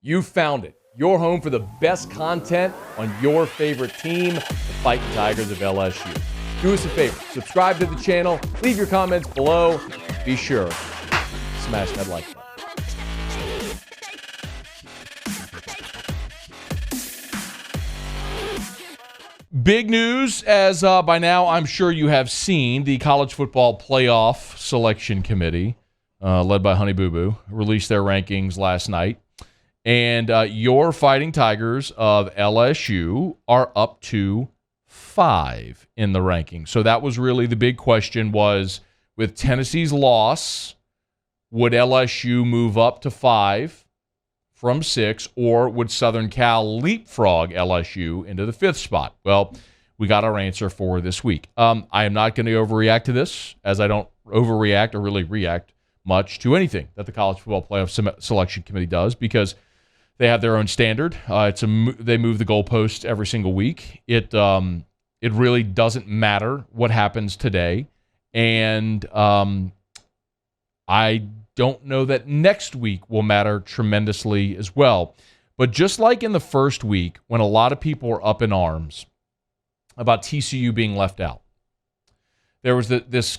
You found it. Your home for the best content on your favorite team, the Fighting Tigers of LSU. Do us a favor. Subscribe to the channel. Leave your comments below. Be sure to smash that like button. Big news, as by now I'm sure you have seen, the College Football Playoff Selection Committee, led by Honey Boo Boo, released their rankings last night. And your Fighting Tigers of LSU are up to 5 in the rankings. So that was really the big question, was with Tennessee's loss, would LSU move up to 5 from 6, or would Southern Cal leapfrog LSU into the 5th spot? Well, we got our answer for this week. I am not going to overreact to this, as I don't overreact or really react much to anything that the College Football Playoff Selection Committee does, because they have their own standard. They move the goalposts every single week. It really doesn't matter what happens today, and I don't know that next week will matter tremendously as well. But just like in the first week, when a lot of people were up in arms about TCU being left out, there was this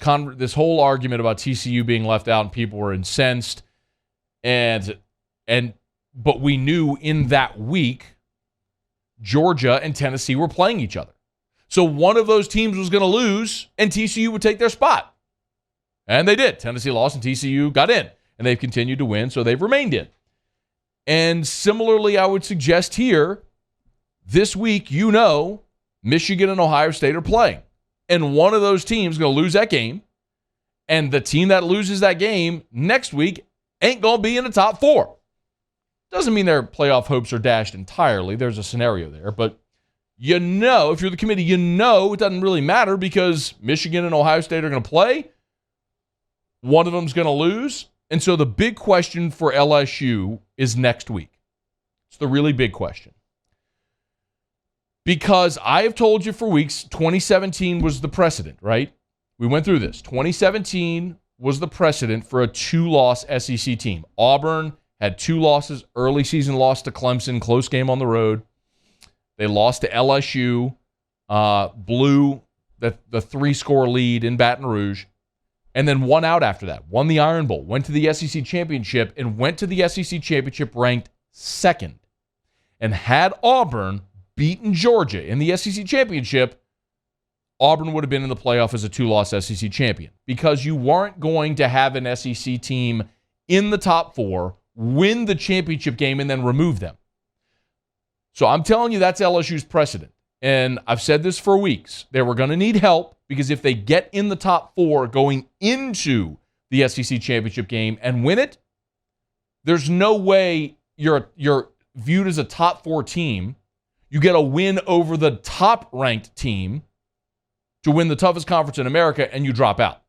whole argument about TCU being left out, and people were incensed, but we knew in that week Georgia and Tennessee were playing each other. So one of those teams was going to lose, and TCU would take their spot. And they did. Tennessee lost, and TCU got in. And they've continued to win, so they've remained in. And similarly, I would suggest here, this week, Michigan and Ohio State are playing. And one of those teams is going to lose that game. And the team that loses that game next week ain't going to be in the top 4. Doesn't mean their playoff hopes are dashed entirely. There's a scenario there. But if you're the committee, it doesn't really matter, because Michigan and Ohio State are going to play. One of them's going to lose. And so the big question for LSU is next week. It's the really big question. Because I have told you for weeks, 2017 was the precedent, right? We went through this. 2017 was the precedent for a 2-loss SEC team. Auburn had 2 losses, early season loss to Clemson, close game on the road. They lost to LSU, blew the 3-score lead in Baton Rouge, and then won out after that. Won the Iron Bowl, went to the SEC Championship, and went to the SEC Championship ranked 2nd. And had Auburn beaten Georgia in the SEC Championship, Auburn would have been in the playoff as a 2-loss SEC champion, because you weren't going to have an SEC team in the top 4 win the championship game and then remove them. So I'm telling you, that's LSU's precedent. And I've said this for weeks. They were going to need help, because if they get in the top 4 going into the SEC championship game and win it, there's no way you're viewed as a top 4 team. You get a win over the top-ranked team to win the toughest conference in America, and you drop out.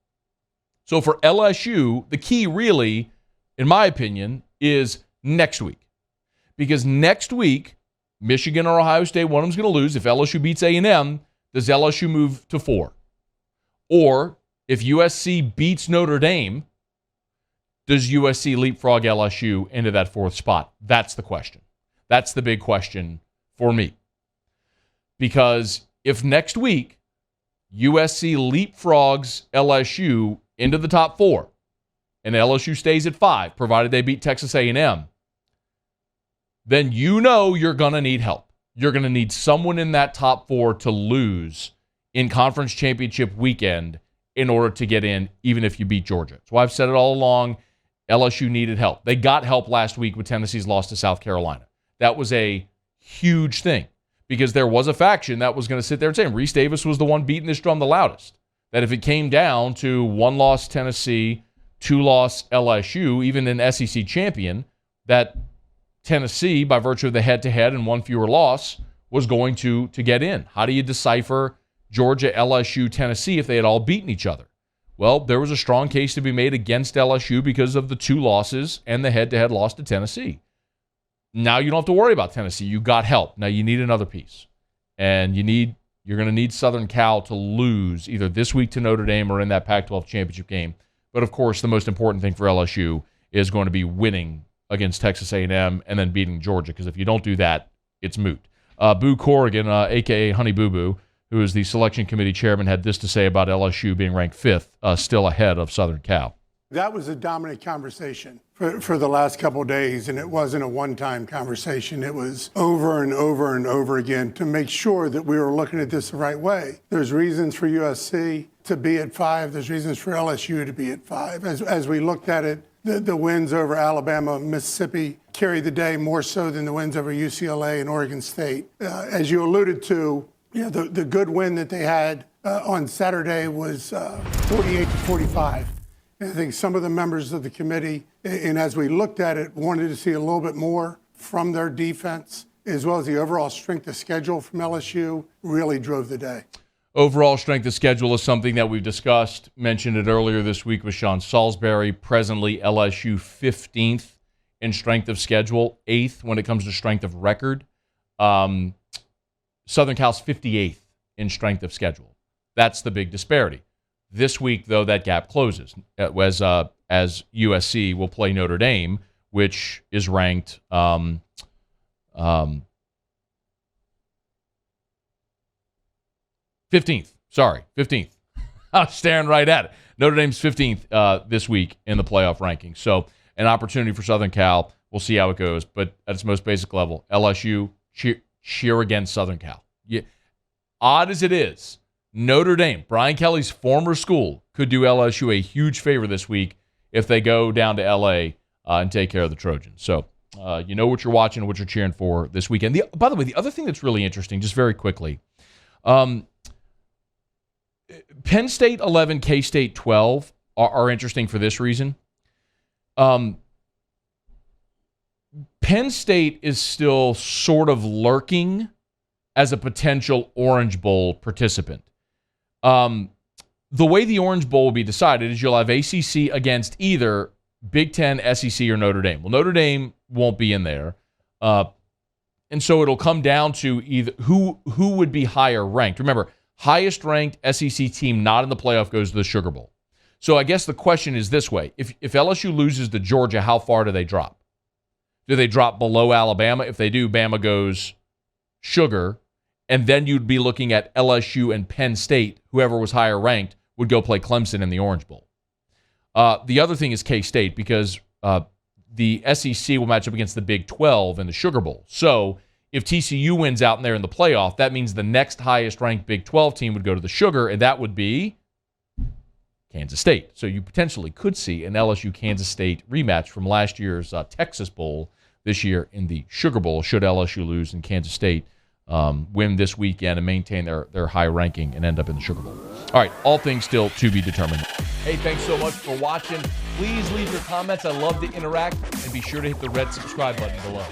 So for LSU, the key really, in my opinion, is next week. Because next week, Michigan or Ohio State, one of them's going to lose. If LSU beats A&M, does LSU move to 4? Or if USC beats Notre Dame, does USC leapfrog LSU into that 4th spot? That's the question. That's the big question for me. Because if next week USC leapfrogs LSU into the top 4, and LSU stays at 5, provided they beat Texas A&M, then you're going to need help. You're going to need someone in that top 4 to lose in conference championship weekend in order to get in, even if you beat Georgia. That's why I've said it all along. LSU needed help. They got help last week with Tennessee's loss to South Carolina. That was a huge thing, because there was a faction that was going to sit there and say, Reese Davis was the one beating this drum the loudest, that if it came down to 1-loss Tennessee, 2-loss LSU, even an SEC champion, that Tennessee, by virtue of the head-to-head and 1 fewer loss, was going to get in. How do you decipher Georgia, LSU, Tennessee if they had all beaten each other? Well, there was a strong case to be made against LSU because of the 2 losses and the head-to-head loss to Tennessee. Now you don't have to worry about Tennessee. You got help. Now you need another piece. And you're going to need Southern Cal to lose either this week to Notre Dame or in that Pac-12 championship game. But, of course, the most important thing for LSU is going to be winning against Texas A&M and then beating Georgia, because if you don't do that, it's moot. Boo Corrigan, a.k.a. Honey Boo Boo, who is the selection committee chairman, had this to say about LSU being ranked 5th, still ahead of Southern Cal. That was a dominant conversation for the last couple of days, and it wasn't a one-time conversation. It was over and over and over again to make sure that we were looking at this the right way. There's reasons for USC to be at 5. There's reasons for LSU to be at 5. As we looked at it, the wins over Alabama, Mississippi carried the day more so than the wins over UCLA and Oregon State. As you alluded to, the good win that they had on Saturday was 48-45. And I think some of the members of the committee, and as we looked at it, wanted to see a little bit more from their defense, as well as the overall strength of schedule from LSU, really drove the day. Overall strength of schedule is something that we've discussed, mentioned it earlier this week with Sean Salisbury. Presently, LSU 15th in strength of schedule, 8th when it comes to strength of record. Southern Cal's 58th in strength of schedule. That's the big disparity. This week, though, that gap closes as USC will play Notre Dame, which is ranked 15th. Sorry, 15th. I was staring right at it. Notre Dame's 15th this week in the playoff rankings. So an opportunity for Southern Cal. We'll see how it goes. But at its most basic level, LSU cheer against Southern Cal. Yeah. Odd as it is, Notre Dame, Brian Kelly's former school, could do LSU a huge favor this week if they go down to L.A. And take care of the Trojans. So you know what you're watching, what you're cheering for this weekend. By the way, the other thing that's really interesting, just very quickly, Penn State 11, K-State 12 are interesting for this reason. Penn State is still sort of lurking as a potential Orange Bowl participant. The way the Orange Bowl will be decided is you'll have ACC against either Big Ten, SEC, or Notre Dame. Well, Notre Dame won't be in there. And so it'll come down to either who would be higher ranked. Remember, highest ranked SEC team not in the playoff goes to the Sugar Bowl. So I guess the question is this way. If LSU loses to Georgia, how far do they drop? Do they drop below Alabama? If they do, Bama goes Sugar. And then you'd be looking at LSU and Penn State. Whoever was higher ranked would go play Clemson in the Orange Bowl. The other thing is K-State, because the SEC will match up against the Big 12 in the Sugar Bowl. So if TCU wins out in there in the playoff, that means the next highest ranked Big 12 team would go to the Sugar, and that would be Kansas State. So you potentially could see an LSU-Kansas State rematch from last year's Texas Bowl this year in the Sugar Bowl, should LSU lose and Kansas State win this weekend and maintain their high ranking and end up in the Sugar Bowl. All right, all things still to be determined. Hey, thanks so much for watching. Please leave your comments. I love to interact, and be sure to hit the red subscribe button below.